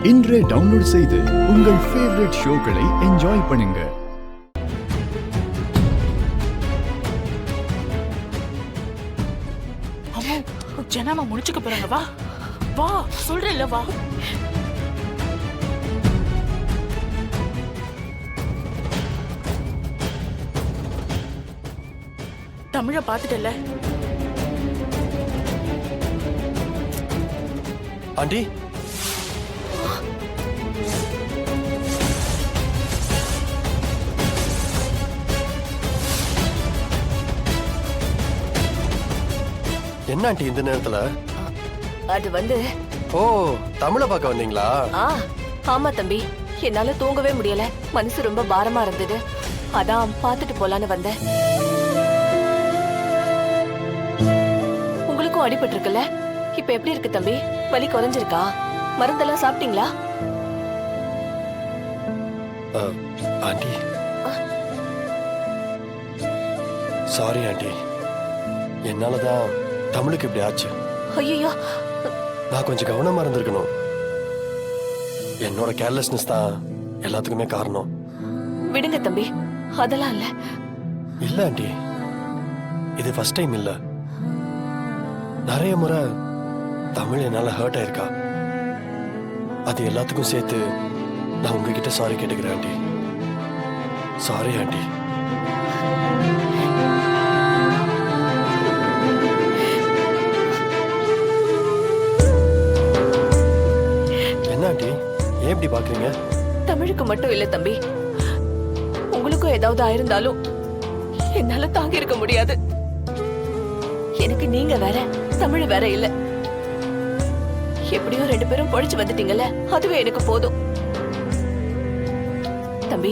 இன்றே டவுன்லோட் செய்து உங்கள் ஃபேவரட் ஷோக்களை என்ஜாய் பண்ணுங்க. அம்மா ஜனாமா முடிச்சுக்க போறாங்க. வா வா சொல்றேன்ல வா. தமிழ பாத்துட்டல ஆண்டி. என்ன ஆண்டி இந்த நேரத்துல? அது வந்து ஓ, தமிழ பார்க்க வந்தீங்களா? ஆமா தம்பி, என்னால தூங்கவே முடியல. மனசு ரொம்ப பாரமா இருந்தது. அதான் பாத்துட்டு போலான்னு வந்தேன். உங்களுக்கும் அடிபட்டு இருக்குல்ல? இப்ப எப்படி இருக்கு தம்பி? வலி குறைஞ்சிருக்கா? மருந்தெல்லாம் சாப்பிட்டீங்களா? ஆண்டி சாரி ஆண்டி, என்னாலதான் தமிழுக்கு இப்படி ஆச்சு. ஐயோ, நான் கொஞ்சம் கவனமா இருந்திருக்கணும். என்னோட கேர்லெஸ்னஸ் தான் எல்லாத்துக்குமே காரணம். விடுங்க தம்பி, அதெல்லாம் இல்ல. இல்ல ஆண்டி, இது ஃபர்ஸ்ட் டைம் இல்ல. நிறைய முறை தமிழ் என்னால ஹர்ட் ஆயிருக்கா. அது எல்லாத்துக்கும் சேர்த்து நான் உங்ககிட்ட சாரி கேட்டுக்கிறேன் ஆண்டி. Sorry aunty. என்ன ஆண்டி, ஏன் இப்படி பாக்குறீங்க? தமிழுக்கு மட்டும் இல்ல தம்பி, உங்களுக்கும் ஏதாவது ஆயிருந்தாலும் என்னால தாங்கி இருக்க முடியாது. எனக்கு நீங்க வேற, தமிழ் வேற இல்ல. எப்படியோ ரெண்டு பேரும் பொழைச்சு வந்துட்டீங்கல்ல, அதுவே எனக்கு போதும். தம்பி,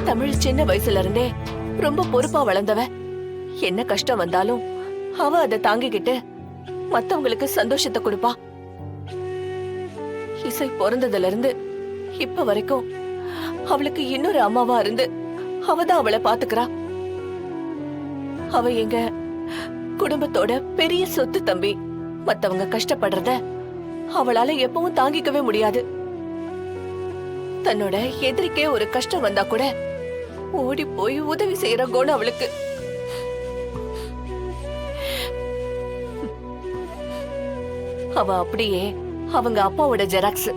தமிழ் சின்ன வயசுல இருந்தே ரொம்ப பொறுப்பா வளர்ந்தவ. என்ன கஷ்டம் வந்தாலும் அவ அதை தாங்கிக்கிட்டு மத்தவங்களுக்கு சந்தோஷத்தை கொடுப்பா. இசை பிறந்ததுல இருந்து இப்ப வரைக்கும் அவளுக்கு இன்னொரு அம்மாவா இருந்து அவதான் அவளை பாத்துக்கிறா. அவ எங்க குடும்பத்தோட பெரிய சொத்து தம்பி. மத்தவங்க கஷ்டப்படுறத அவளால எப்பவும் தாங்கிக்கவே முடியாது. தன்னோட எதிரிக்கே ஒரு கஷ்டம் வந்தா கூட ஓடி போய் உதவி செய்யற குணம் அவளுக்கு. அவ அப்படியே அவங்க அப்பாவோட ஜெராக்ஸ்.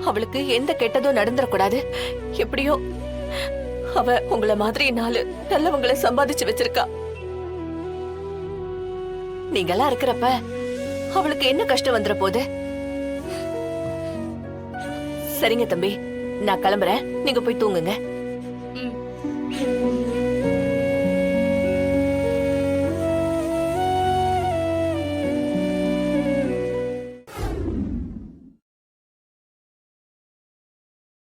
அவளுக்கு எந்த கெட்டதும் நடந்துடக்கூடாது. எப்படியோ அவ உங்கள மாதிரி 4 நல்லவங்களை சம்பாதிச்சு வச்சிருக்கா. நீங்களா இருக்கிறப்ப அவளுக்கு என்ன கஷ்டம் வந்துற போது? சரிங்க தம்பி, நான் கிளம்புறேன். நீங்க போய் தூங்குங்க.